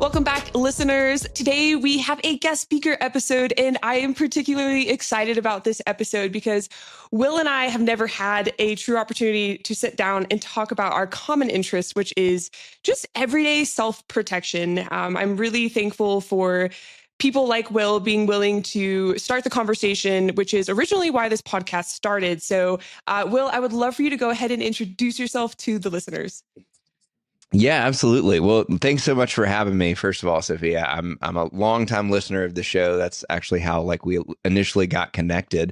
Welcome back, listeners. Today we have a guest speaker episode, and I am particularly excited about this episode because Will and I have never had a true opportunity to sit down and talk about our common interest, which is just everyday self-protection. I'm really thankful for people like Will being willing to start the conversation, which is originally why this podcast started. So, Will, I would love for you to go ahead and introduce yourself to the listeners. Yeah, absolutely. Well, thanks so much for having me. First of all, Sophia, I'm a longtime listener of the show. That's actually how we initially got connected,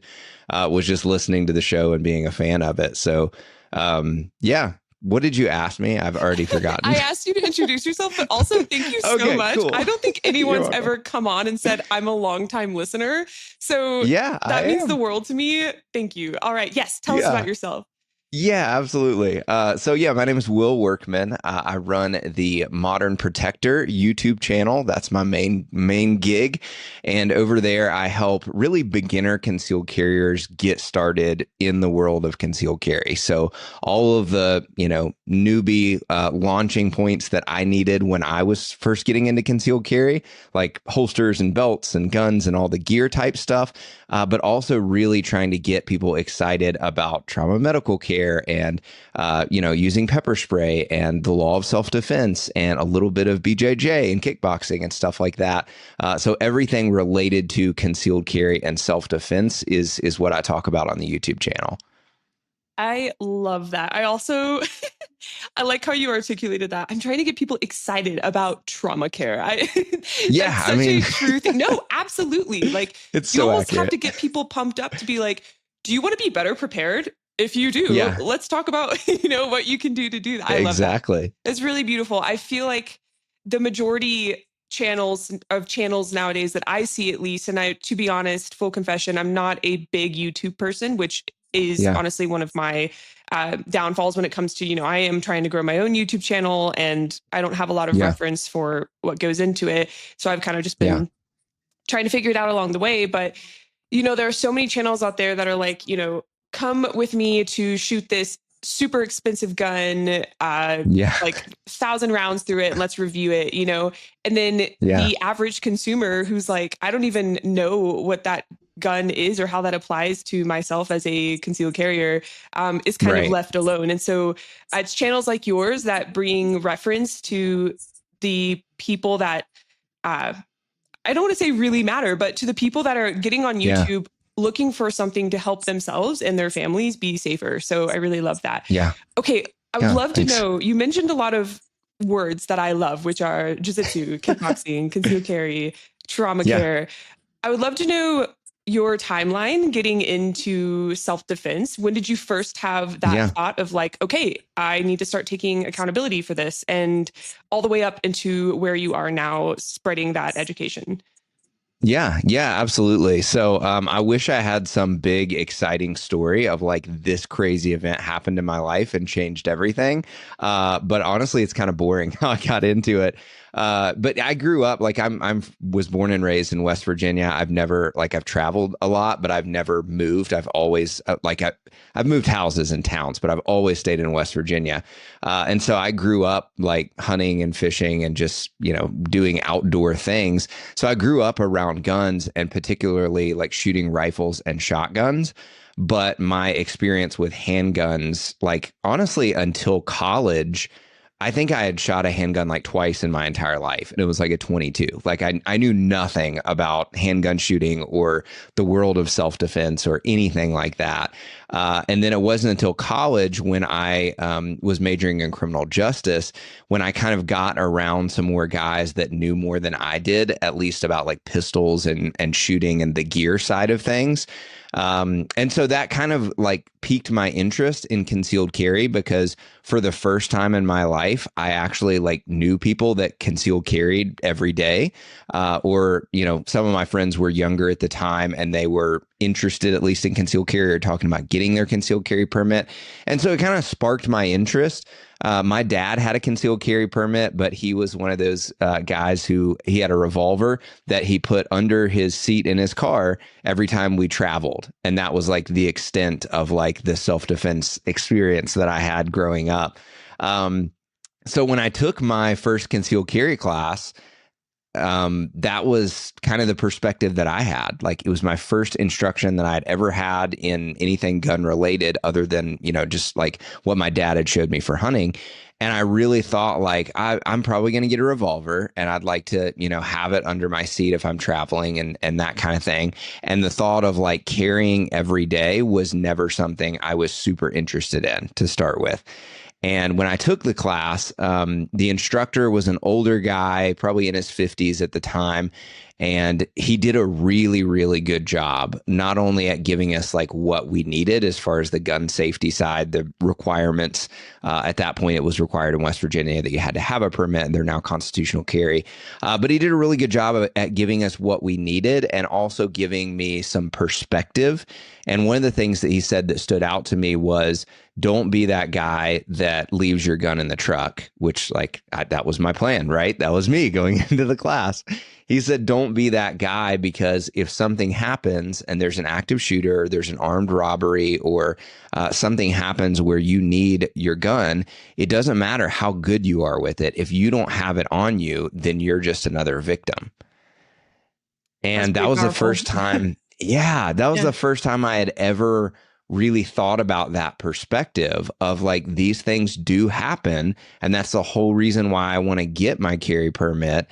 was just listening to the show and being a fan of it. So, yeah. What did you ask me? I've already forgotten. I asked you to introduce yourself, but also thank you so much. Cool. I don't think anyone's ever come on and said, I'm a longtime listener. So yeah, that means the world to me. Thank you. All right. Yes. Tell us about yourself. Yeah, absolutely. So yeah, my name is Will Workman. I run the Modern Protector YouTube channel. That's my main gig. And over there, I help really beginner concealed carriers get started in the world of concealed carry. So all of the, newbie launching points that I needed when I was first getting into concealed carry, like holsters and belts and guns and all the gear type stuff, but also really trying to get people excited about trauma medical care and, using pepper spray and the law of self-defense and a little bit of BJJ and kickboxing and stuff like that. So everything related to concealed carry and self-defense is what I talk about on the YouTube channel. I love that. I also, I like how you articulated that. I'm trying to get people excited about trauma care. That's such a true thing. No, absolutely. Like it's you so almost accurate. have to get people pumped up to be like, do you want to be better prepared? If you do, let's talk about, what you can do to do that. I love that. It's really beautiful. I feel like the majority channels nowadays that I see, at least, and to be honest, full confession, I'm not a big YouTube person, which is honestly one of my downfalls when it comes to, I am trying to grow my own YouTube channel and I don't have a lot of reference for what goes into it. So I've kind of just been trying to figure it out along the way. But, there are so many channels out there that are like, come with me to shoot this super expensive gun, like 1,000 rounds through it, and let's review it, and then the average consumer who's like, I don't even know what that gun is or how that applies to myself as a concealed carrier, is kind of left alone. And so it's channels like yours that bring reference to the people that, I don't want to say really matter, but to the people that are getting on YouTube, looking for something to help themselves and their families be safer. So I really love that. Yeah. Okay. I would love to know, you mentioned a lot of words that I love, which are jiu-jitsu, kickboxing, concealed carry, trauma care. I would love to know your timeline getting into self-defense. When did you first have that thought of like, okay, I need to start taking accountability for this, and all the way up into where you are now spreading that education? Yeah, absolutely. So I wish I had some big, exciting story of like this crazy event happened in my life and changed everything. But honestly, it's kind of boring how I got into it. But I grew up like was born and raised in West Virginia. I've traveled a lot, but I've never moved. I've always I've moved houses and towns, but I've always stayed in West Virginia. And so I grew up like hunting and fishing and just, doing outdoor things. So I grew up around guns and particularly like shooting rifles and shotguns. But my experience with handguns, like honestly, until college, I think I had shot a handgun like twice in my entire life, and it was like a 22. Like I knew nothing about handgun shooting or the world of self-defense or anything like that. And then it wasn't until college when I was majoring in criminal justice, when I kind of got around some more guys that knew more than I did, at least about like pistols and shooting and the gear side of things. And so that kind of like piqued my interest in concealed carry, because for the first time in my life, I actually like knew people that concealed carried every day. Or, some of my friends were younger at the time and they were interested at least in concealed carry or talking about getting their concealed carry permit. And so it kind of sparked my interest. My dad had a concealed carry permit, but he was one of those guys who he had a revolver that he put under his seat in his car every time we traveled. And that was like the extent of like the self-defense experience that I had growing up. So when I took my first concealed carry class, that was kind of the perspective that I had. Like, it was my first instruction that I had ever had in anything gun related, other than, just like what my dad had showed me for hunting. And I really thought, like, I'm probably going to get a revolver, and I'd like to, have it under my seat if I'm traveling, and that kind of thing. And the thought of like carrying every day was never something I was super interested in to start with. And when I took the class, the instructor was an older guy, probably in his 50s at the time. And he did a really, really good job, not only at giving us like what we needed as far as the gun safety side, the requirements. At that point, it was required in West Virginia that you had to have a permit, and they're now constitutional carry. But he did a really good job at giving us what we needed, and also giving me some perspective. And one of the things that he said that stood out to me was, don't be that guy that leaves your gun in the truck, which that was my plan, right? That was me going into the class. He said, don't be that guy, because if something happens and there's an active shooter, there's an armed robbery, or something happens where you need your gun, it doesn't matter how good you are with it. If you don't have it on you, then you're just another victim. And that was powerful. The first time. Yeah, that was the first time I had ever really thought about that perspective of like, these things do happen. And that's the whole reason why I want to get my carry permit.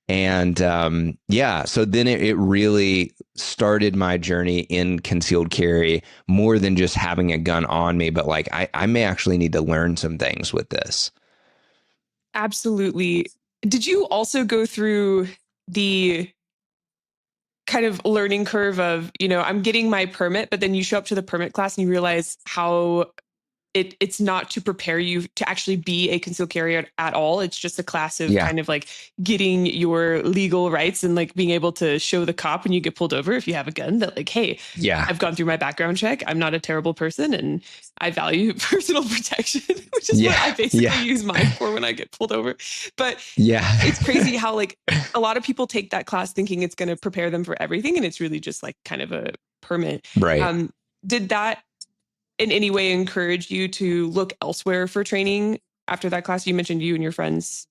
And so then it really started my journey in concealed carry, more than just having a gun on me, but like, I may actually need to learn some things with this. Absolutely. Did you also go through the kind of learning curve of, I'm getting my permit, but then you show up to the permit class and you realize how it's not to prepare you to actually be a concealed carrier at all. It's just a class of kind of like getting your legal rights and like being able to show the cop when you get pulled over, if you have a gun, that like, hey, I've gone through my background check. I'm not a terrible person, and I value personal protection, which is what I basically use mine for when I get pulled over. But it's crazy how like a lot of people take that class thinking it's going to prepare them for everything, and it's really just like kind of a permit. Right. Did that in any way encourage you to look elsewhere for training after that class? You mentioned you and your friends.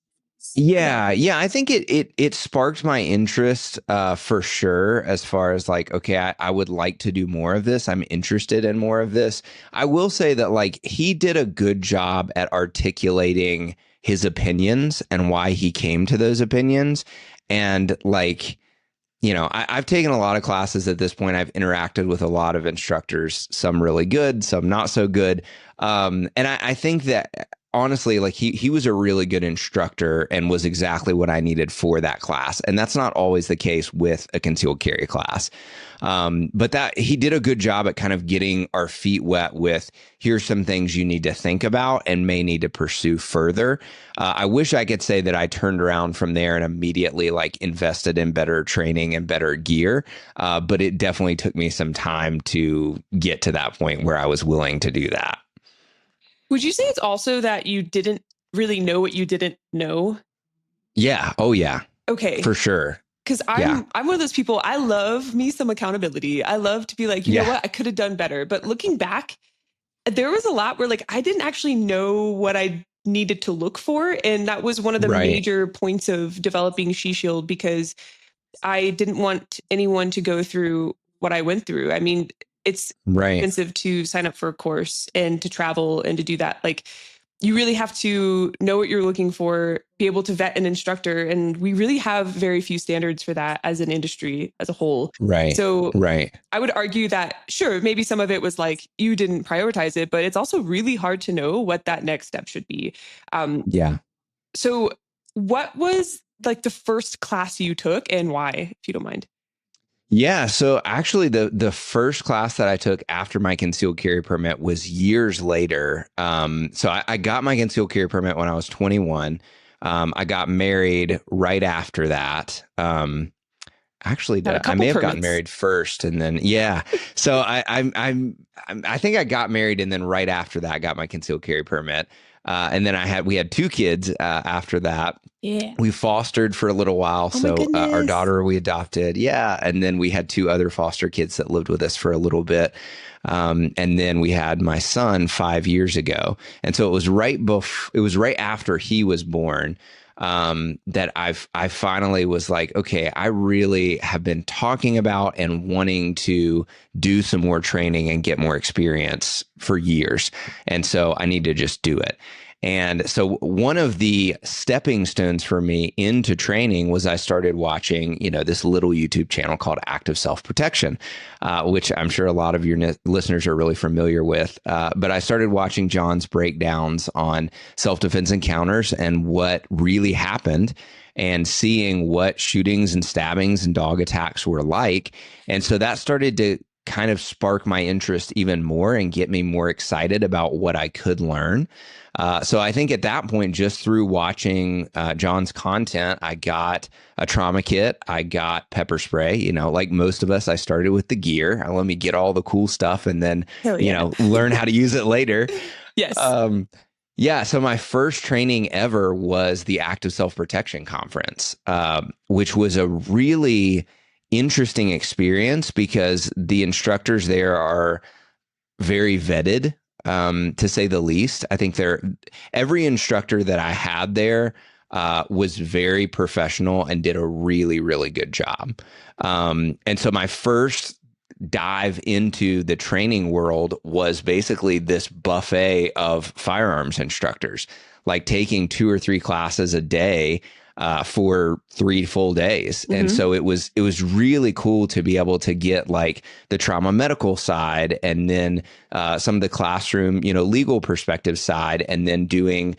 Yeah. I think it sparked my interest for sure, as far as like, okay, I would like to do more of this. I'm interested in more of this. I will say that like, he did a good job at articulating his opinions and why he came to those opinions. And like, I've taken a lot of classes at this point. I've interacted with a lot of instructors, some really good, some not so good. And I think that honestly, like he was a really good instructor and was exactly what I needed for that class. And that's not always the case with a concealed carry class. But that he did a good job at kind of getting our feet wet with, here's some things you need to think about and may need to pursue further. I wish I could say that I turned around from there and immediately like invested in better training and better gear. But it definitely took me some time to get to that point where I was willing to do that. Would you say it's also that you didn't really know what you didn't know? Yeah. Oh, yeah. Okay. For sure. Because I'm one of those people, I love me some accountability. I love to be like, you know what, I could have done better. But looking back, there was a lot where like, I didn't actually know what I needed to look for. And that was one of the major points of developing She Shield, because I didn't want anyone to go through what I went through. I mean, it's expensive to sign up for a course and to travel and to do that. Like, you really have to know what you're looking for, be able to vet an instructor. And we really have very few standards for that as an industry as a whole. Right. So I would argue that, sure, maybe some of it was like, you didn't prioritize it, but it's also really hard to know what that next step should be. So what was like the first class you took and why, if you don't mind? Yeah. So actually the first class that I took after my concealed carry permit was years later. So I got my concealed carry permit when I was 21. I got married right after that. Actually, I may have gotten married first, and then So I think I got married, and then right after that, I got my concealed carry permit. And then we had two kids after that. Yeah. We fostered for a little while. So our daughter we adopted. Yeah. And then we had two other foster kids that lived with us for a little bit. And then we had my son 5 years ago. And so it was right after he was born. that I finally was like, okay, I really have been talking about and wanting to do some more training and get more experience for years. And so I need to just do it. And so one of the stepping stones for me into training was I started watching, this little YouTube channel called Active Self-Protection, which I'm sure a lot of your listeners are really familiar with. But I started watching John's breakdowns on self-defense encounters and what really happened and seeing what shootings and stabbings and dog attacks were like. And so that started to kind of spark my interest even more and get me more excited about what I could learn. So I think at that point, just through watching John's content, I got a trauma kit. I got pepper spray. Like most of us, I started with the gear. Let me get all the cool stuff and then, learn how to use it later. Yes. Yeah. So my first training ever was the Active Self-Protection Conference, which was a really interesting experience because the instructors there are very vetted, to say the least. I think every instructor that I had there was very professional and did a really, really good job. And so my first dive into the training world was basically this buffet of firearms instructors, like taking 2 or 3 classes a day for 3 full days. Mm-hmm. And so it was really cool to be able to get like the trauma medical side and then some of the classroom, legal perspective side, and then doing,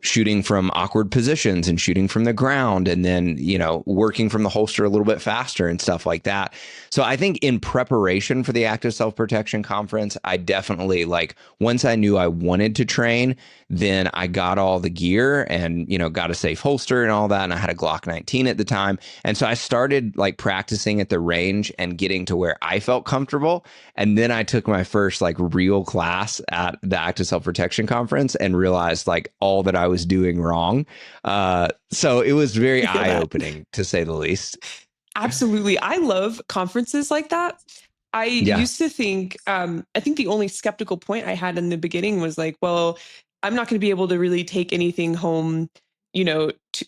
shooting from awkward positions and shooting from the ground, and then, working from the holster a little bit faster and stuff like that. So I think in preparation for the Active Self-Protection Conference, I definitely, like, once I knew I wanted to train, then I got all the gear and, got a safe holster and all that. And I had a Glock 19 at the time. And so I started like practicing at the range and getting to where I felt comfortable. And then I took my first like real class at the Active Self-Protection Conference and realized like all that I was doing wrong. So it was very eye-opening, to say the least. Absolutely. I love conferences like that. I used to think, I think the only skeptical point I had in the beginning was like, well, I'm not going to be able to really take anything home,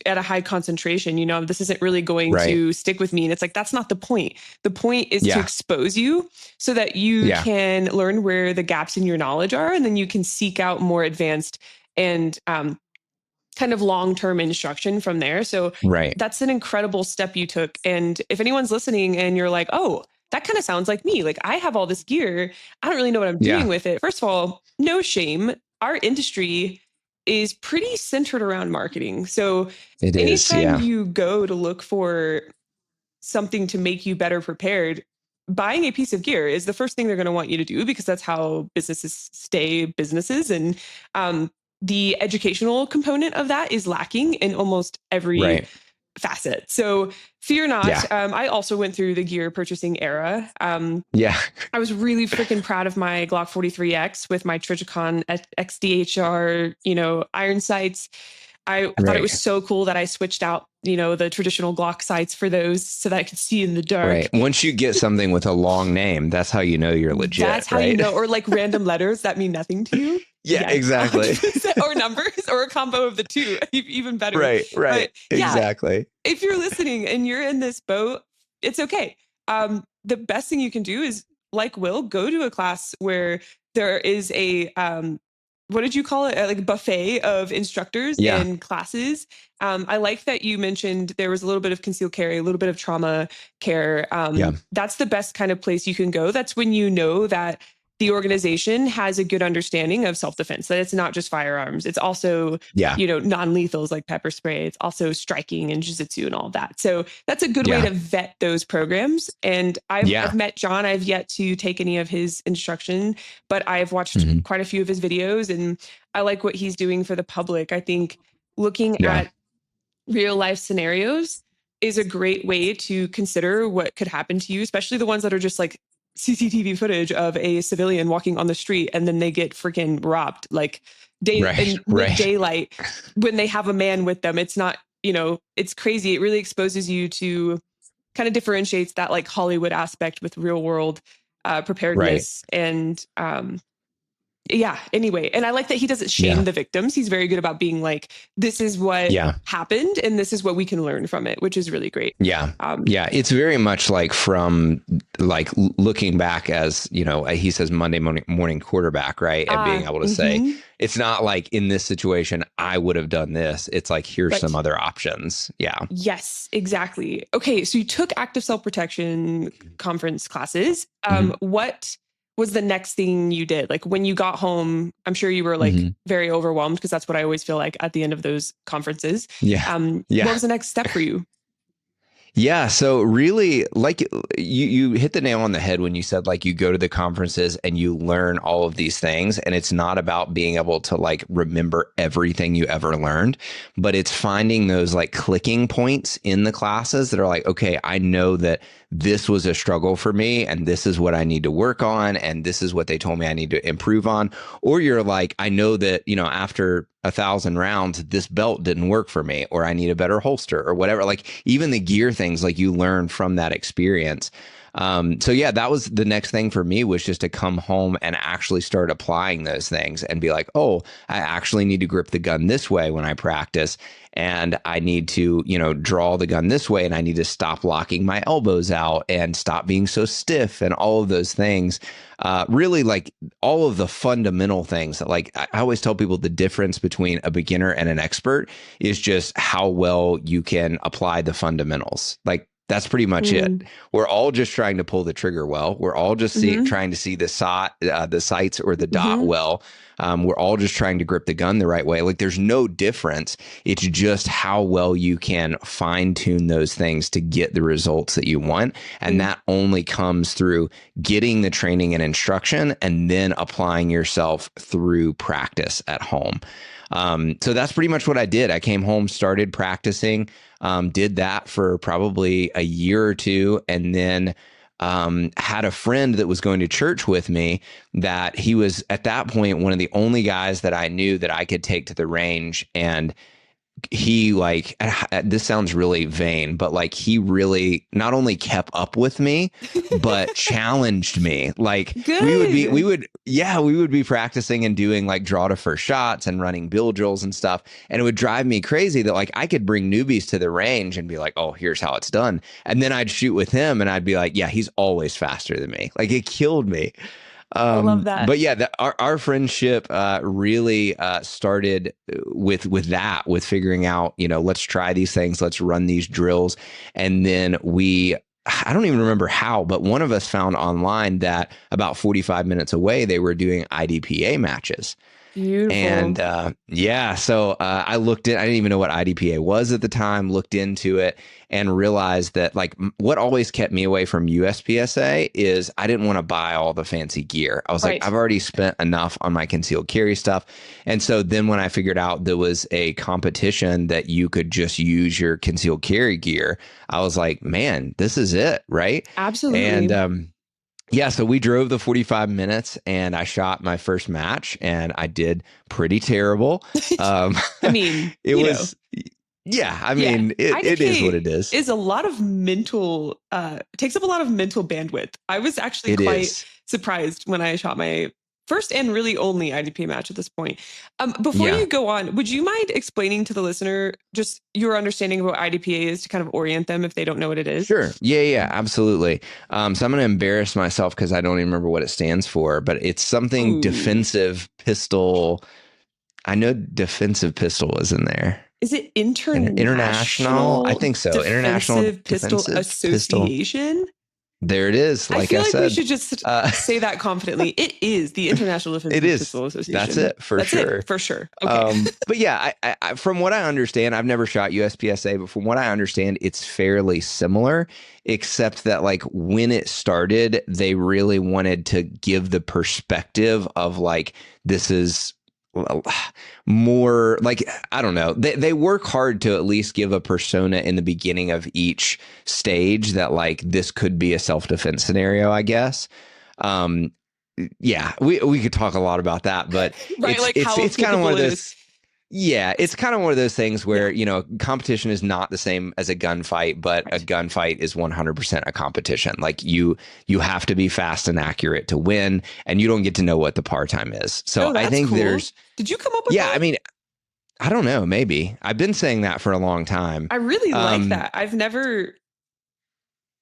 at a high concentration. This isn't really going to stick with me. And it's like, that's not the point. The point is to expose you so that you can learn where the gaps in your knowledge are. And then you can seek out more advanced and kind of long-term instruction from there. So that's an incredible step you took. And if anyone's listening and you're like, oh, that kind of sounds like me. Like, I have all this gear. I don't really know what I'm doing with it. First of all, no shame. Our industry is pretty centered around marketing. So anytime you go to look for something to make you better prepared, buying a piece of gear is the first thing they're going to want you to do, because that's how businesses stay businesses. And the educational component of that is lacking in almost every facet. So fear not. I also went through the gear purchasing era. I was really freaking proud of my Glock 43X with my Trijicon XDHR, iron sights. I thought it was so cool that I switched out, the traditional Glock sights for those so that I could see in the dark. Right. Once you get something with a long name, that's how you know you're legit. That's how you know, or like random letters that mean nothing to you. Yeah, exactly. Or numbers, or a combo of the two, even better. Right. But, exactly. If you're listening and you're in this boat, it's okay. The best thing you can do is, like Will, go to a class where there is a what did you call it? Like buffet of instructors and classes. I like that you mentioned there was a little bit of concealed carry, a little bit of trauma care. That's the best kind of place you can go. That's when you know that the organization has a good understanding of self-defense, that it's not just firearms. It's also, non-lethals like pepper spray. It's also striking and jiu-jitsu and all that. So that's a good way to vet those programs. And I've met John. I've yet to take any of his instruction, but I've watched quite a few of his videos, and I like what he's doing for the public. I think looking at real life scenarios is a great way to consider what could happen to you, especially the ones that are just like CCTV footage of a civilian walking on the street and then they get freaking robbed, like daylight when they have a man with them. It's not, it's crazy. It really exposes you to, kind of differentiates that like Hollywood aspect with real world preparedness. And Yeah. Anyway, and I like that he doesn't shame the victims. He's very good about being like, this is what happened and this is what we can learn from it, which is really great. Yeah. It's very much like from like looking back as, you know, he says Monday morning quarterback, right? And being able to say, it's not like in this situation, I would have done this. It's like, here's some other options. Yeah. Yes, exactly. Okay. So you took active self-protection conference classes. What was the next thing you did? Like when you got home, I'm sure you were like very overwhelmed, because that's what I always feel like at the end of those conferences. What was the next step for you? Yeah. So really, like you hit the nail on the head when you said like you go to the conferences and you learn all of these things, and it's not about being able to like remember everything you ever learned, but it's finding those like clicking points in the classes that are like, okay, I know that this was a struggle for me and this is what I need to work on and this is what they told me I need to improve on. Or you're like, I know that, you know, after 1,000 rounds, this belt didn't work for me, or I need a better holster or whatever. Like even the gear things, like you learn from that experience. So yeah, that was the next thing for me, was just to come home and actually start applying those things and be like, oh, I actually need to grip the gun this way when I practice. And I need to, you know, draw the gun this way, and I need to stop locking my elbows out and stop being so stiff and all of those things. Really like all of the fundamental things that, like, I always tell people the difference between a beginner and an expert is just how well you can apply the fundamentals. Like, that's pretty much it. We're all just trying to pull the trigger well. We're all just trying to see the sights or the dot well. We're all just trying to grip the gun the right way. Like there's no difference. It's just how well you can fine tune those things to get the results that you want. And that only comes through getting the training and instruction and then applying yourself through practice at home. So that's pretty much what I did. I came home, started practicing, did that for probably a year or two, and then had a friend that was going to church with me that he was at that point one of the only guys that I knew that I could take to the range. And he, like, this sounds really vain, but like he really not only kept up with me, but challenged me. Like we would be practicing and doing like draw to first shots and running bill drills and stuff. And it would drive me crazy that like I could bring newbies to the range and be like, oh, here's how it's done. And then I'd shoot with him and I'd be like, yeah, he's always faster than me. Like it killed me. I love that. But yeah, our friendship really started with that, with figuring out, you know, let's try these things, let's run these drills. And then I don't even remember how, but one of us found online that about 45 minutes away, they were doing IDPA matches. Beautiful. And so I looked at, I didn't even know what IDPA was at the time, looked into it and realized that like what always kept me away from USPSA is I didn't want to buy all the fancy gear. I was like, I've already spent enough on my concealed carry stuff. And so then when I figured out there was a competition that you could just use your concealed carry gear, I was like, man, this is it. Right. Absolutely. And, yeah, so we drove the 45 minutes and I shot my first match and I did pretty terrible. I mean, it was, it is what it is. Is a lot of mental, takes up a lot of mental bandwidth. I was actually quite surprised when I shot my first and really only IDPA match at this point. Before you go on, would you mind explaining to the listener just your understanding of what IDPA is to kind of orient them if they don't know what it is? Sure. Yeah, absolutely. So I'm going to embarrass myself because I don't even remember what it stands for, but it's something defensive pistol. I know defensive pistol is in there. Is it international? I think so. International Pistol Association. There it is. Like I said, we should just say that confidently. It is the International Defensive Pistol Association. That's it for sure. Okay. But yeah, I, from what I understand, I've never shot USPSA, but from what I understand, it's fairly similar, except that like when it started, they really wanted to give the perspective of like, this is more like, I don't know, they work hard to at least give a persona in the beginning of each stage that like this could be a self-defense scenario, I guess. We could talk a lot about that, but right, it's kind of one of those. Yeah, it's kind of one of those things where, competition is not the same as a gunfight, but a gunfight is 100% a competition. Like you have to be fast and accurate to win, and you don't get to know what the par time is. So I think cool. Did you come up with that? I mean, I don't know, maybe. I've been saying that for a long time. I really like that. I've never,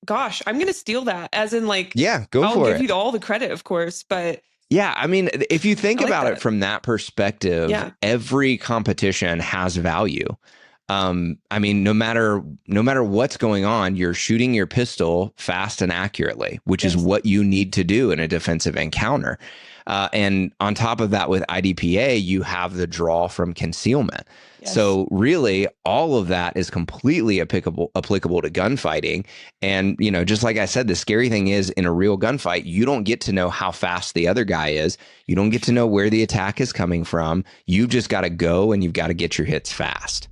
gosh, I'm going to steal that as in like, yeah, go for it. I'll give you all the credit, of course, but yeah, I mean, if you think about it from that perspective, every competition has value. I mean, no matter what's going on, you're shooting your pistol fast and accurately, which is what you need to do in a defensive encounter. And on top of that, with IDPA, you have the draw from concealment. Yes. So really, all of that is completely applicable to gunfighting. And, just like I said, the scary thing is in a real gunfight, you don't get to know how fast the other guy is. You don't get to know where the attack is coming from. You've just got to go and you've got to get your hits fast.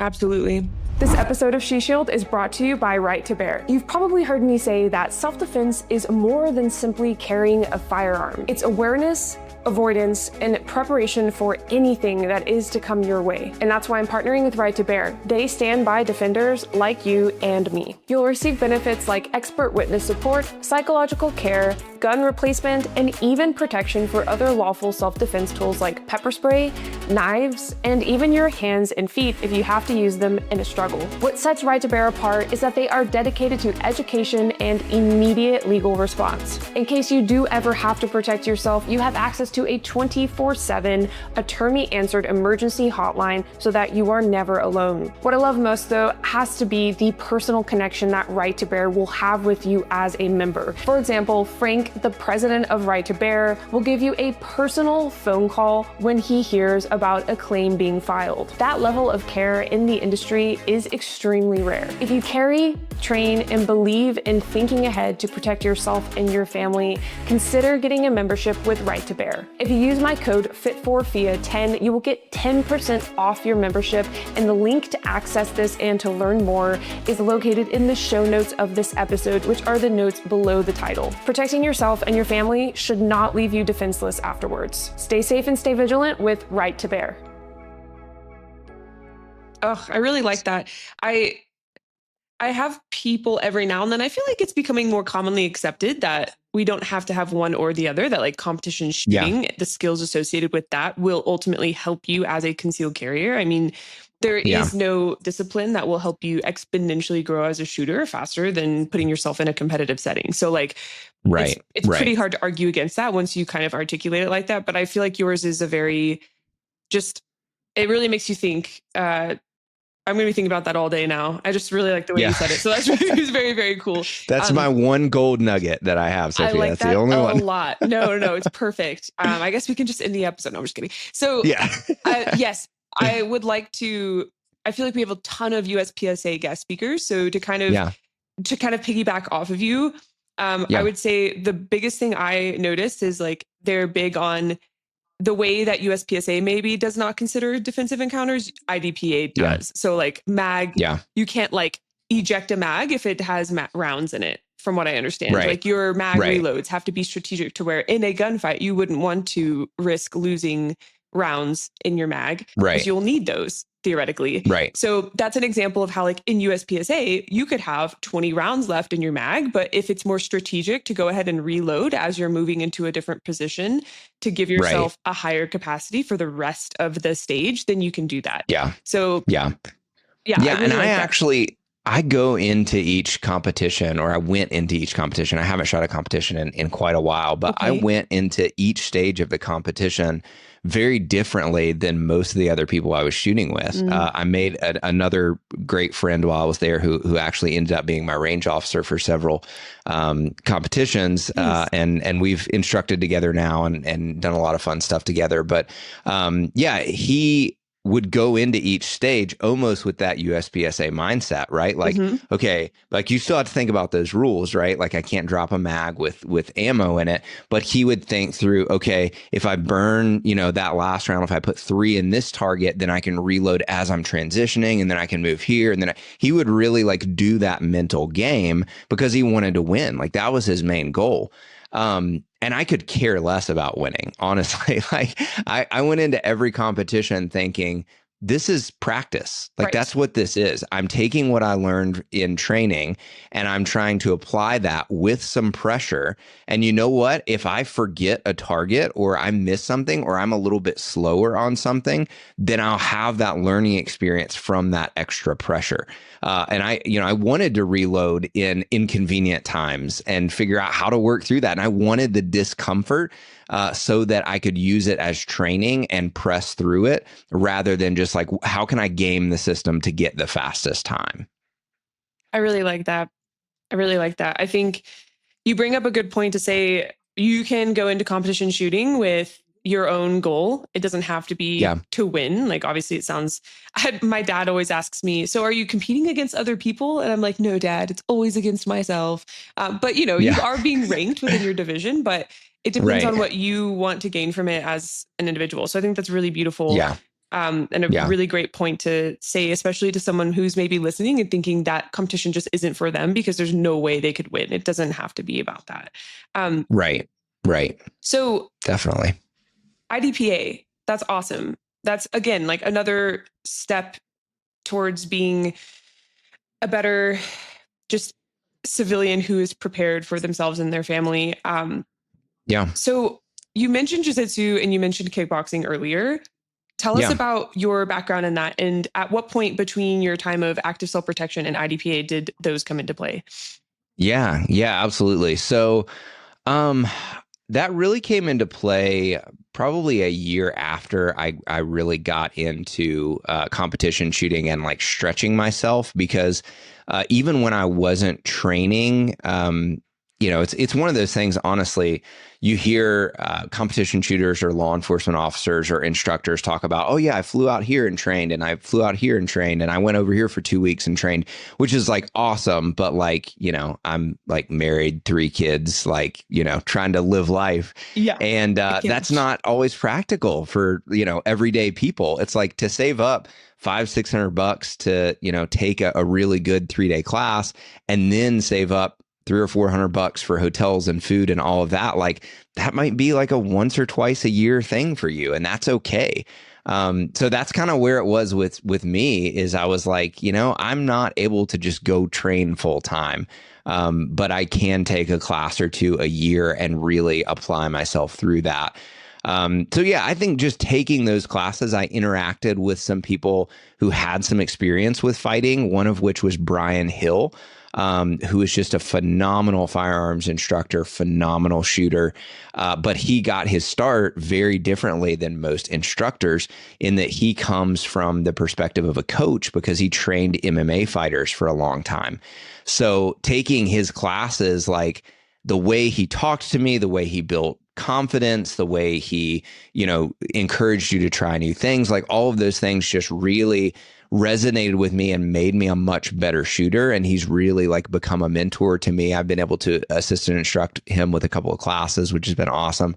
Absolutely. This episode of She Shield is brought to you by Right to Bear. You've probably heard me say that self-defense is more than simply carrying a firearm. It's awareness, avoidance, and preparation for anything that is to come your way. And that's why I'm partnering with Right to Bear. They stand by defenders like you and me. You'll receive benefits like expert witness support, psychological care, gun replacement, and even protection for other lawful self-defense tools like pepper spray, knives, and even your hands and feet if you have to use them in a struggle. What sets Right to Bear apart is that they are dedicated to education and immediate legal response. In case you do ever have to protect yourself, you have access to a 24/7 attorney-answered emergency hotline so that you are never alone. What I love most, though, has to be the personal connection that Right to Bear will have with you as a member. For example, Frank, the president of Right to Bear, will give you a personal phone call when he hears about a claim being filed. That level of care in the industry is extremely rare. If you carry, train, and believe in thinking ahead to protect yourself and your family, consider getting a membership with Right to Bear. If you use my code FIT4FIA10, you will get 10% off your membership, and the link to access this and to learn more is located in the show notes of this episode, which are the notes below the title. Protecting yourself and your family should not leave you defenseless afterwards. Stay safe and stay vigilant with Right to Bear. Oh, I really like that. I have people every now and then, I feel like it's becoming more commonly accepted that we don't have to have one or the other, that like competition shooting, the skills associated with that will ultimately help you as a concealed carrier. I mean, there is no discipline that will help you exponentially grow as a shooter faster than putting yourself in a competitive setting. So like, it's pretty hard to argue against that once you kind of articulate it like that. But I feel like yours is a very it really makes you think, I'm going to be thinking about that all day now. I just really like the way you said it. So that's it's very, very cool. That's my one gold nugget that I have, Sophia. I like that's that the only one. A lot. No, it's perfect. I guess we can just end the episode. No, I'm just kidding. So yes, I would like to, I feel like we have a ton of USPSA guest speakers. So to kind of piggyback off of you, I would say the biggest thing I noticed is like, they're big on the way that USPSA maybe does not consider defensive encounters, IDPA does. So like mag, you can't like eject a mag if it has rounds in it, from what I understand. Like your mag reloads have to be strategic to where in a gunfight, you wouldn't want to risk losing rounds in your mag because you'll need those theoretically. So that's an example of how like in USPSA, you could have 20 rounds left in your mag, but if it's more strategic to go ahead and reload as you're moving into a different position to give yourself a higher capacity for the rest of the stage, then you can do that. So I go into each competition, or I went into each competition. I haven't shot a competition in quite a while, but I went into each stage of the competition very differently than most of the other people I was shooting with. I made another great friend while I was there who actually ended up being my range officer for several competitions. And we've instructed together now and done a lot of fun stuff together. But he would go into each stage almost with that USPSA mindset, right? Like, okay, like you still have to think about those rules, right? Like I can't drop a mag with ammo in it, but he would think through, okay, if I burn, that last round, if I put 3 in this target, then I can reload as I'm transitioning and then I can move here. And then he would really like do that mental game because he wanted to win. Like that was his main goal. And I could care less about winning, honestly. Like I went into every competition thinking, this is practice. Like that's what this is. I'm taking what I learned in training and I'm trying to apply that with some pressure. And you know what? If I forget a target or I miss something or I'm a little bit slower on something, then I'll have that learning experience from that extra pressure. And I wanted to reload in inconvenient times and figure out how to work through that. And I wanted the discomfort so that I could use it as training and press through it rather than just like, how can I game the system to get the fastest time? I really like that. I think you bring up a good point to say you can go into competition shooting with your own goal. It doesn't have to be to win. Like, obviously it sounds, my dad always asks me, so are you competing against other people? And I'm like, no, Dad, it's always against myself. But you are being ranked within your division, but it depends on what you want to gain from it as an individual. So I think that's really beautiful. Yeah. And a really great point to say, especially to someone who's maybe listening and thinking that competition just isn't for them because there's no way they could win. It doesn't have to be about that. Right. So definitely. IDPA, that's awesome. That's, again, like another step towards being a better just civilian who is prepared for themselves and their family. So you mentioned jiu-jitsu and you mentioned kickboxing earlier. Tell us about your background in that. And at what point between your time of active self-protection and IDPA did those come into play? Yeah, absolutely. So that really came into play probably a year after I really got into competition shooting and like stretching myself, because even when I wasn't training, it's one of those things, honestly. You hear competition shooters or law enforcement officers or instructors talk about, oh yeah, I flew out here and trained, and I flew out here and trained, and I went over here for 2 weeks and trained, which is like awesome. But like, I'm like married, 3 kids, like, trying to live life. Yeah. And that's not always practical for, everyday people. It's like to save up $500-600 to, take a really good 3-day class and then save up $300 or $400 for hotels and food and all of that. Like that might be like a once or twice a year thing for you. And that's okay. So that's kind of where it was with me, is I was like, I'm not able to just go train full time. But I can take a class or 2 a year and really apply myself through that. I think just taking those classes, I interacted with some people who had some experience with fighting, one of which was Brian Hill, who is just a phenomenal firearms instructor, phenomenal shooter. But he got his start very differently than most instructors, in that he comes from the perspective of a coach because he trained MMA fighters for a long time. So taking his classes, like the way he talked to me, the way he built confidence, the way he, encouraged you to try new things, like all of those things just really resonated with me and made me a much better shooter. And he's really like become a mentor to me. I've been able to assist and instruct him with a couple of classes, which has been awesome.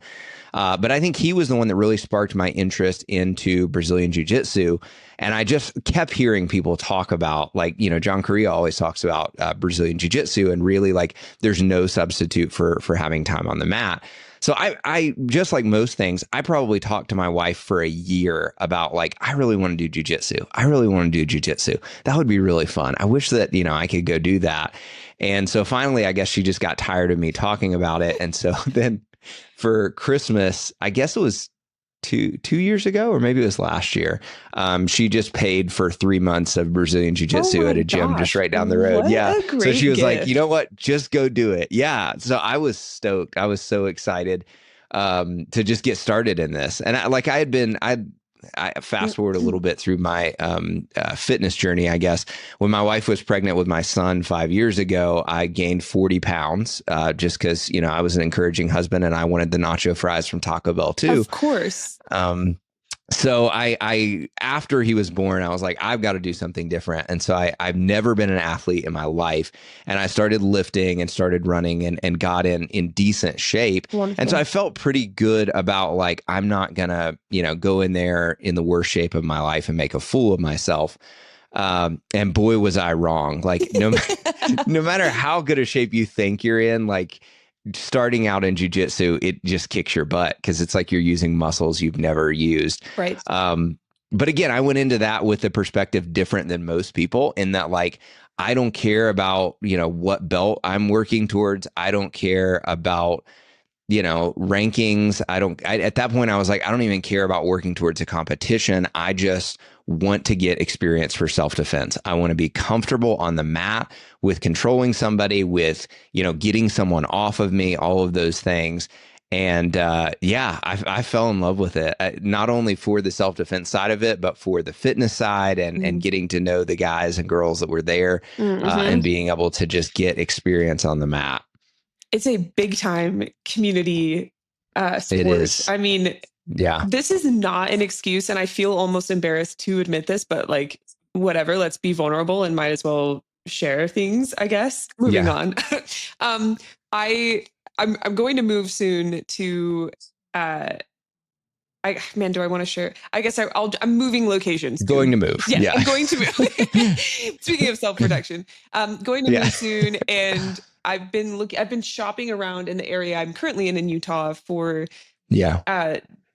But I think he was the one that really sparked my interest into Brazilian Jiu-Jitsu. And I just kept hearing people talk about, like, John Correa always talks about Brazilian Jiu-Jitsu, and really like there's no substitute for having time on the mat. So I just like most things, I probably talked to my wife for a year about like, I really want to do jiu-jitsu. I really want to do jiu-jitsu. That would be really fun. I wish that, I could go do that. And so finally, I guess she just got tired of me talking about it. And so then for Christmas, I guess it was two years ago, or maybe it was last year, she just paid for 3 months of Brazilian Jiu-Jitsu at a gym just right down the road. So she was like, you know what, just go do it. So I was stoked. I was so excited to just get started in this. And I fast forward a little bit through my fitness journey, I guess. When my wife was pregnant with my son 5 years ago, I gained 40 pounds just because, I was an encouraging husband and I wanted the nacho fries from Taco Bell too. Of course. So I after he was born, I was like, I've got to do something different. And so I've never been an athlete in my life. And I started lifting and started running and got in decent shape. Wonderful. And so I felt pretty good about like, I'm not going to, go in there in the worst shape of my life and make a fool of myself. And boy, was I wrong. Like no matter how good a shape you think you're in, like starting out in jiu-jitsu, it just kicks your butt because it's like you're using muscles you've never used. Right. But again, I went into that with a perspective different than most people in that, like, I don't care about, what belt I'm working towards. I don't care about, rankings. At that point, I was like, I don't even care about working towards a competition. I just want to get experience for self-defense. I want to be comfortable on the mat with controlling somebody, with, getting someone off of me, all of those things. And I fell in love with it, not only for the self-defense side of it, but for the fitness side and getting to know the guys and girls that were there and being able to just get experience on the mat. It's a big time community sport. It is. I mean, this is not an excuse, and I feel almost embarrassed to admit this, but like, whatever, let's be vulnerable and might as well share things, I guess. Moving on. I'm going to move soon to do I want to share? I guess I'm moving locations. Going to move. Yeah. I'm going to move. Speaking of self-protection, going to move soon. And I've been shopping around in the area I'm currently in Utah for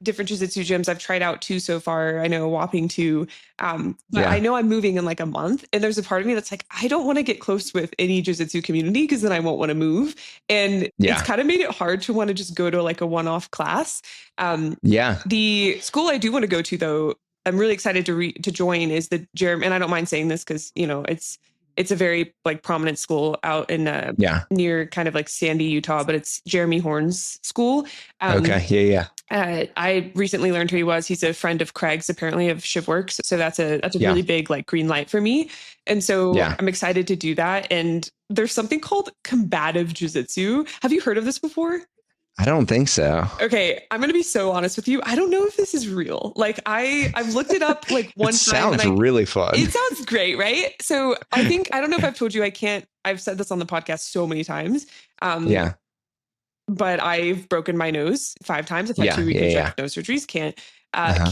different jiu-jitsu gyms. I've tried out 2 so far. I know a whopping 2. But I know I'm moving in like a month. And there's a part of me that's like, I don't want to get close with any jiu-jitsu community because then I won't want to move. And it's kind of made it hard to want to just go to like a one-off class. The school I do want to go to, though, I'm really excited to join, is the Jeremy. And I don't mind saying this because, it's a very like prominent school out in near kind of like Sandy, Utah, but it's Jeremy Horn's school. I recently learned who he was. He's a friend of Craig's, apparently, of ShivWorks. So that's a really big like green light for me. And so I'm excited to do that. And there's something called combative jiu-jitsu. Have you heard of this before? I don't think so. Okay, I'm going to be so honest with you. I don't know if this is real. Like I've looked it up like one time. Sounds really fun. It sounds great, right? So I don't know if I've told you, I've said this on the podcast so many times. But I've broken my nose 5 times. I've had 2 reconstructive nose surgeries.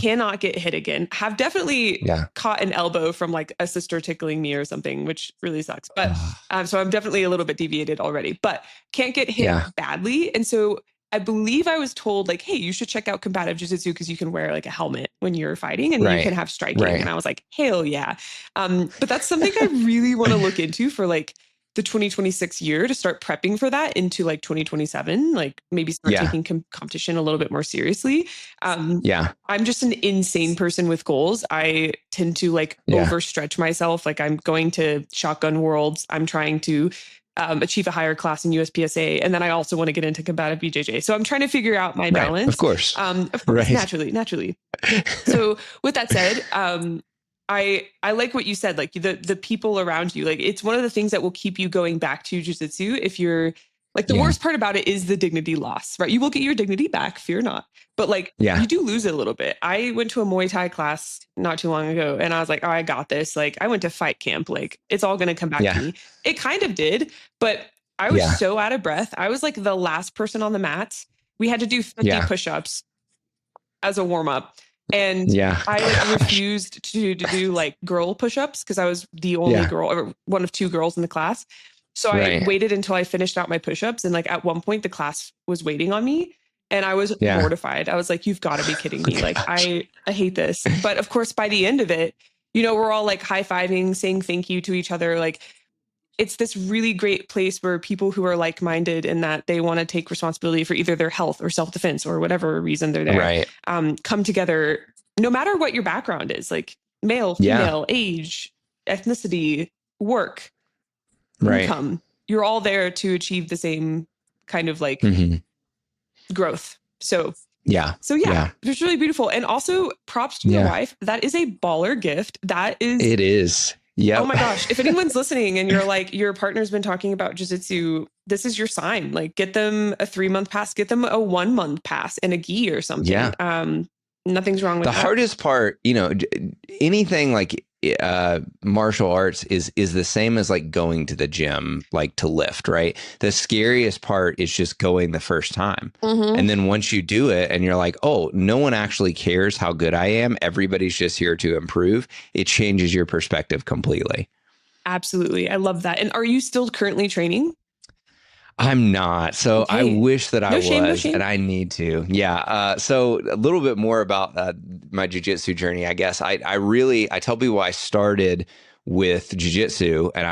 Cannot get hit again. Have definitely caught an elbow from like a sister tickling me or something, which really sucks. But so I'm definitely a little bit deviated already, but can't get hit badly. And so I believe I was told like, hey, you should check out combative jiu-jitsu because you can wear like a helmet when you're fighting and you can have striking. And I was like, hell yeah. But that's something I really want to look into for like the 2026 year, to start prepping for that into like 2027, like maybe start taking competition a little bit more seriously. I'm just an insane person with goals. I tend to like overstretch myself. Like I'm going to Shotgun Worlds. I'm trying to achieve a higher class in USPSA. And then I also want to get into combative BJJ. So I'm trying to figure out my balance. Of course, naturally. So with that said, I like what you said, like the people around you, like it's one of the things that will keep you going back to jiu-jitsu. If you're like, the worst part about it is the dignity loss, right? You will get your dignity back, fear not. But like, you do lose it a little bit. I went to a Muay Thai class not too long ago and I was like, oh, I got this. Like I went to fight camp, like it's all going to come back to me. It kind of did, but I was so out of breath. I was like the last person on the mat. We had to do 50 push-ups as a warm up. And I like refused to do like girl push-ups because I was the only girl, or one of 2 girls in the class. So I waited until I finished out my push-ups. And like at one point the class was waiting on me and I was mortified. I was like, you've got to be kidding me. Like I hate this. But of course, by the end of it, we're all like high-fiving, saying thank you to each other. Like it's this really great place where people who are like-minded and that they want to take responsibility for either their health or self-defense or whatever reason they're there, come together, no matter what your background is, like male, female, age, ethnicity, work, income. You're all there to achieve the same kind of like growth. So it's really beautiful. And also props to your wife. That is a baller gift. It is. Yeah. Oh my gosh. If anyone's listening and you're like, your partner's been talking about jiu-jitsu, this is your sign. Like get them a 3-month pass, get them a 1-month pass and a gi or something. Yeah. Nothing's wrong with that. The hardest part, anything like martial arts is the same as like going to the gym, like to lift, right? The scariest part is just going the first time. And then once you do it and you're like, oh, no one actually cares how good I am. Everybody's just here to improve. It changes your perspective completely. Absolutely. I love that. And are you still currently training? I'm not. So I Okay. wish that I No shame, no was, and shame. I need to. Yeah. So a little bit more about my jujitsu journey, I guess. I tell people I started with jujitsu, and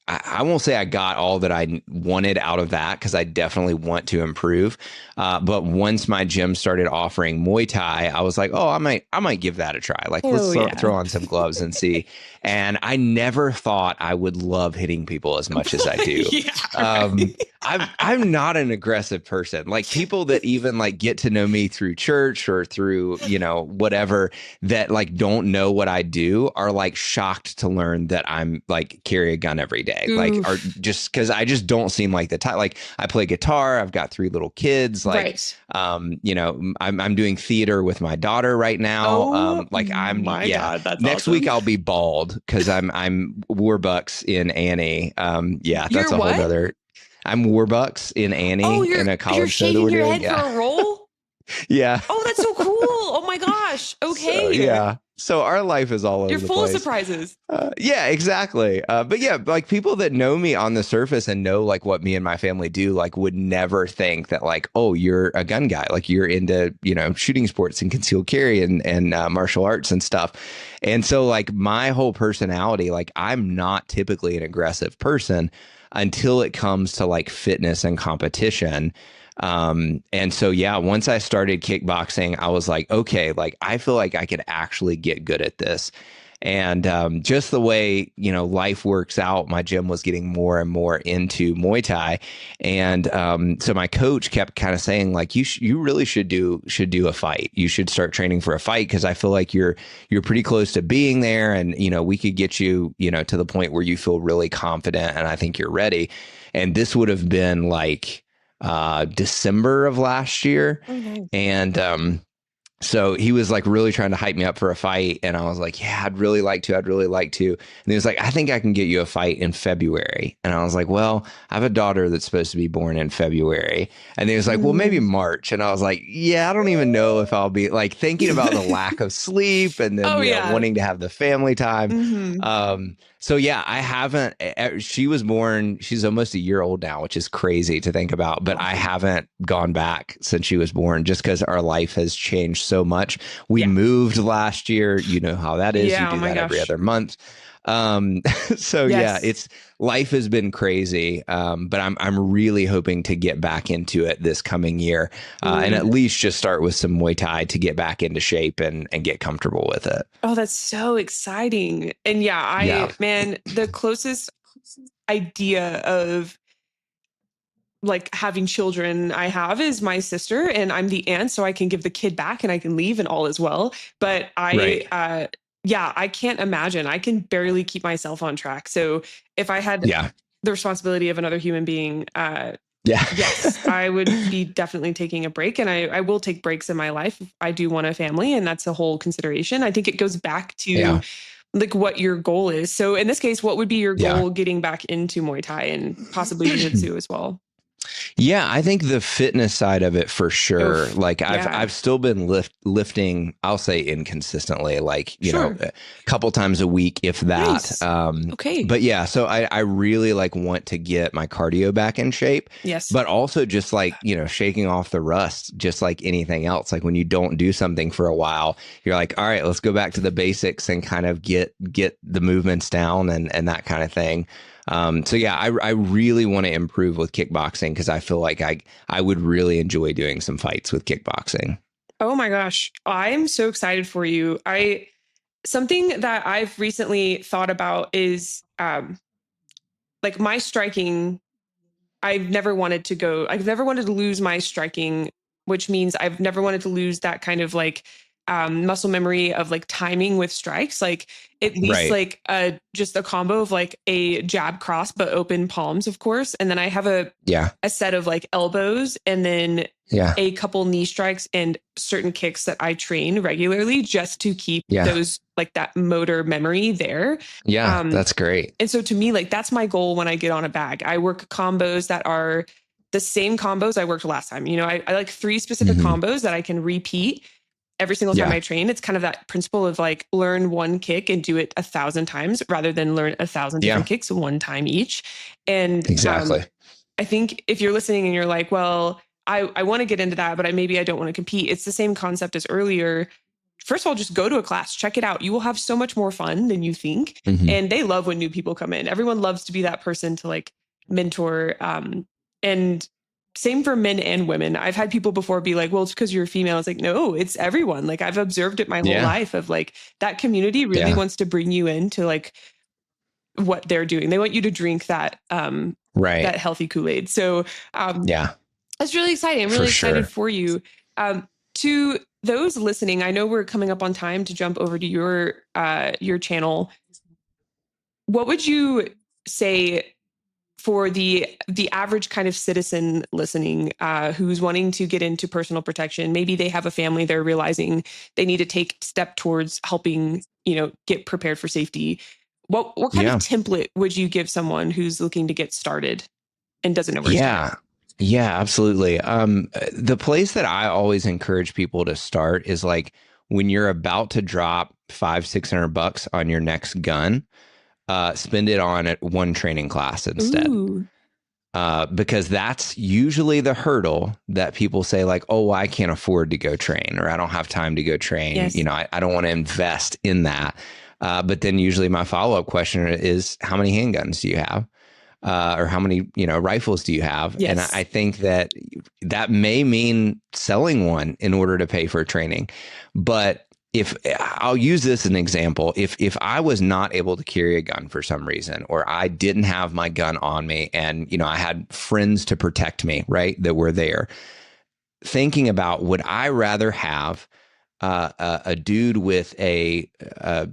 I won't say I got all that I wanted out of that because I definitely want to improve. But once my gym started offering Muay Thai, I was like, oh, I might give that a try. Like, let's Oh yeah. throw on some gloves and see. And I never thought I would love hitting people as much as I do. Yeah, Um, right. I'm not an aggressive person. Like people that even like get to know me through church or through, whatever, that like don't know what I do are like shocked to learn that I'm like carry a gun every day. Like are Oof. just because I just don't seem like the type. Like I play guitar, I've got 3 little kids. Like Right. I'm doing theater with my daughter right now. Oh Like I'm my yeah. God, that's Next week awesome. I'll be bald because I'm Warbucks in Annie. Yeah, that's You're a whole what? nother. I'm Warbucks in Oh, Annie in a you're college show that shaving we're your doing. head for Yeah. a role? Yeah. Oh, that's so cool. Oh my gosh. So Okay. yeah. So our life is all You're over the full of place. surprises. Yeah, exactly. But yeah, like people that know me on the surface and know like what me and my family do, like would never think that like, oh, you're a gun guy, like you're into, shooting sports and concealed carry and martial arts and stuff. And so like my whole personality, like I'm not typically an aggressive person until it comes to like fitness and competition. And so, yeah, once I started kickboxing, I was like, okay, like I feel like I could actually get good at this. And just the way, life works out, my gym was getting more and more into Muay Thai. And so my coach kept kind of saying like, you really should do a fight. You should start training for a fight because I feel like you're pretty close to being there. And, we could get you, to the point where you feel really confident. And I think you're ready. And this would have been like December of last year. Oh, nice. And so he was like really trying to hype me up for a fight. And I was like, yeah, I'd really like to. I'd really like to. And he was like, I think I can get you a fight in February. And I was like, well, I have a daughter that's supposed to be born in February. And he was like, well, maybe March. And I was like, yeah, I don't even know if I'll be like thinking about the lack of sleep and then, wanting to have the family time. Mm-hmm. So yeah, I haven't, she was born, she's almost a year old now, which is crazy to think about, but I haven't gone back since she was born just because our life has changed so much. We moved last year. You know how that is. Yeah, You do that every other month. So yes. yeah, life has been crazy. But I'm really hoping to get back into it this coming year, and at least just start with some Muay Thai to get back into shape and get comfortable with it. Oh, that's so exciting. And man, the closest idea of like having children I have is my sister, and I'm the aunt, so I can give the kid back and I can leave and all is well. But I can't imagine. I can barely keep myself on track. So if I had the responsibility of another human being, yes, I would be definitely taking a break. And I will take breaks in my life. I do want a family, and that's a whole consideration. I think it goes back to like what your goal is. So in this case, what would be your goal getting back into Muay Thai and possibly Jiu-Jitsu as well? Yeah, I think the fitness side of it for sure. Like I've still been lifting, I'll say inconsistently, like, a couple times a week, if that. Nice. Okay. But yeah, so I really like want to get my cardio back in shape. Yes. But also just like, shaking off the rust, just like anything else. Like when you don't do something for a while, you're like, all right, let's go back to the basics and kind of get the movements down and that kind of thing. So yeah, I really want to improve with kickboxing because I feel like I would really enjoy doing some fights with kickboxing. Oh my gosh. I'm so excited for you. Something that I've recently thought about is like my striking. I've never wanted to lose my striking, which means I've never wanted to lose that kind of like muscle memory of like timing with strikes, like at least like just a combo of like a jab cross, but open palms, of course. And then I have a set of like elbows and then a couple knee strikes and certain kicks that I train regularly just to keep those like that motor memory there. Yeah, that's great. And so to me, like that's my goal when I get on a bag. I work combos that are the same combos I worked last time. I like 3 specific combos that I can repeat every single time I train. It's kind of that principle of like learn one kick and do it 1,000 times rather than learn 1,000 different kicks one time each. And exactly. I think if you're listening and you're like, well, I want to get into that, but maybe I don't want to compete. It's the same concept as earlier. First of all, just go to a class, check it out. You will have so much more fun than you think. Mm-hmm. And they love when new people come in. Everyone loves to be that person to like mentor. And same for men and women. I've had people before be like, well, it's because you're a female. It's like, no, it's everyone. Like I've observed it my whole life of like that community really wants to bring you into like what they're doing. They want you to drink that, that healthy Kool-Aid. So, that's really exciting. I'm really excited for you. To those listening, I know we're coming up on time to jump over to your channel. What would you say for the average kind of citizen listening, who's wanting to get into personal protection? Maybe they have a family, they're realizing they need to take a step towards helping, get prepared for safety. What kind of template would you give someone who's looking to get started and doesn't know where to start? Yeah, absolutely. The place that I always encourage people to start is like when you're about to drop $500-600 on your next gun, spend it on one training class instead. Because that's usually the hurdle that people say like, oh, I can't afford to go train, or I don't have time to go train. Yes. I don't want to invest in that. But then usually my follow-up question is, how many handguns do you have? Or how many, rifles do you have? Yes. And I think that may mean selling one in order to pay for training. But if I'll use this as an example, if I was not able to carry a gun for some reason, or I didn't have my gun on me and, I had friends to protect me, right, that were there, thinking about, would I rather have a dude with a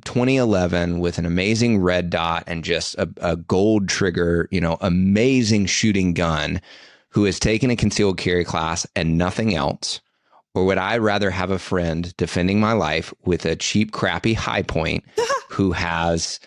2011 with an amazing red dot and just a gold trigger, amazing shooting gun, who has taken a concealed carry class and nothing else? Or would I rather have a friend defending my life with a cheap, crappy high point who has,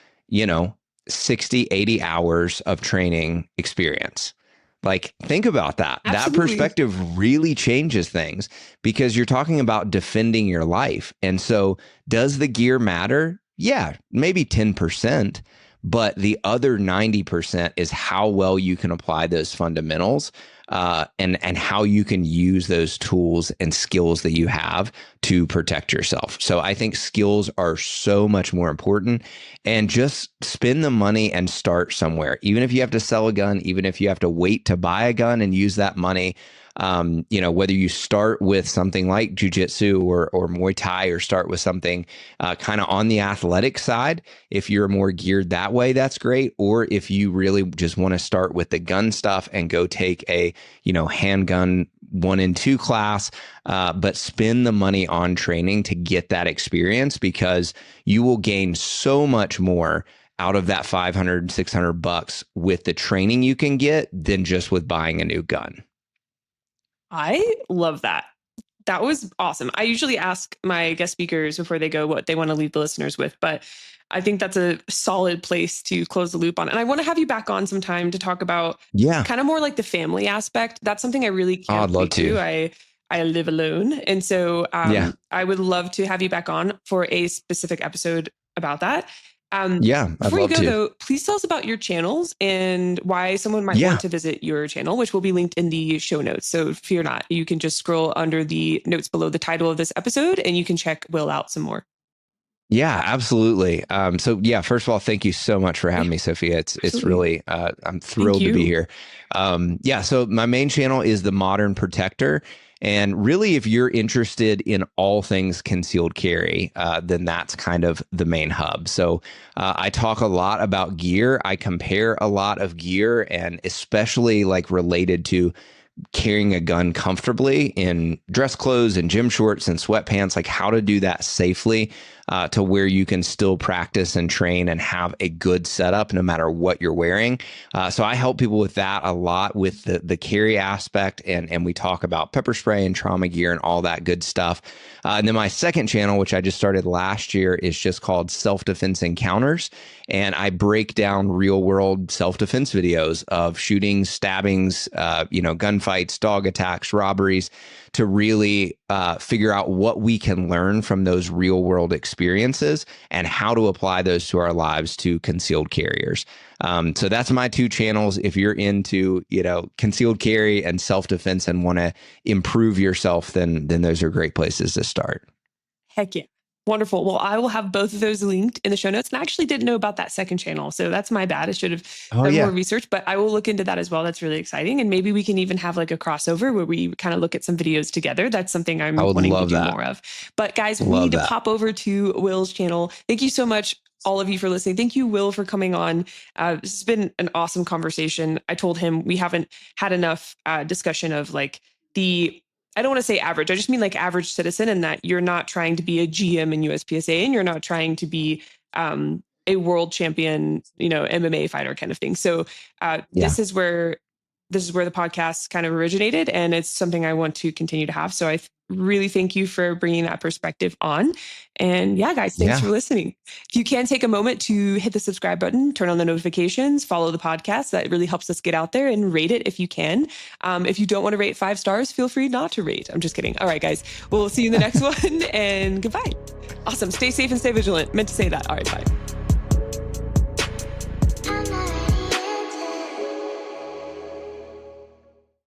60, 80 hours of training experience? Like, think about that. Absolutely. That perspective really changes things, because you're talking about defending your life. And so does the gear matter? Yeah, maybe 10%, but the other 90% is how well you can apply those fundamentals, and how you can use those tools and skills that you have to protect yourself. So I think skills are so much more important, and just spend the money and start somewhere. Even if you have to sell a gun, even if you have to wait to buy a gun and use that money, whether you start with something like jujitsu or Muay Thai, or start with something kind of on the athletic side, if you're more geared that way, that's great. Or if you really just want to start with the gun stuff and go take a, handgun 1 and 2 class, but spend the money on training to get that experience, because you will gain so much more out of that $500-600 with the training you can get than just with buying a new gun. I love that. That was awesome. I usually ask my guest speakers before they go what they want to leave the listeners with, but I think that's a solid place to close the loop on. And I want to have you back on sometime to talk about kind of more like the family aspect. That's something I really can't relate to. I live alone. And so I would love to have you back on for a specific episode about that. Before you go, though, please tell us about your channels and why someone might want to visit your channel, which will be linked in the show notes. So fear not, you can just scroll under the notes below the title of this episode and you can check Will out some more. Yeah, absolutely. First of all, thank you so much for having me, Sophia. It's really, I'm thrilled to be here. So my main channel is The Modern Protector. And really, if you're interested in all things concealed carry, then that's kind of the main hub. So I talk a lot about gear. I compare a lot of gear, and especially like related to carrying a gun comfortably in dress clothes and gym shorts and sweatpants, like how to do that safely, to where you can still practice and train and have a good setup no matter what you're wearing. So I help people with that a lot, with the carry aspect, and we talk about pepper spray and trauma gear and all that good stuff. And then my second channel, which I just started last year, is just called Self-Defense Encounters. And I break down real world self-defense videos of shootings, stabbings, gunfights, dog attacks, robberies, to really figure out what we can learn from those real world experiences experiences and how to apply those to our lives to concealed carriers. So that's my 2 channels. If you're into, concealed carry and self-defense and want to improve yourself, then those are great places to start. Heck yeah. Wonderful. Well, I will have both of those linked in the show notes. And I actually didn't know about that second channel. So that's my bad. I should have done more research, but I will look into that as well. That's really exciting. And maybe we can even have like a crossover where we kind of look at some videos together. That's something I'm wanting to do more of. But guys, we need to pop over to Will's channel. Thank you so much, all of you, for listening. Thank you, Will, for coming on. This has been an awesome conversation. I told him we haven't had enough discussion of like I don't want to say average. I just mean like average citizen, and that you're not trying to be a GM in USPSA and you're not trying to be a world champion, MMA fighter kind of thing. So this is where the podcast kind of originated, and it's something I want to continue to have. So I really thank you for bringing that perspective on. And guys, thanks for listening. If you can take a moment to hit the subscribe button, turn on the notifications, follow the podcast. That really helps us get out there, and rate it if you can. If you don't want to rate 5 stars, feel free not to rate. I'm just kidding. All right, guys, we'll see you in the next one, and goodbye. Awesome. Stay safe and stay vigilant. Meant to say that. All right, bye.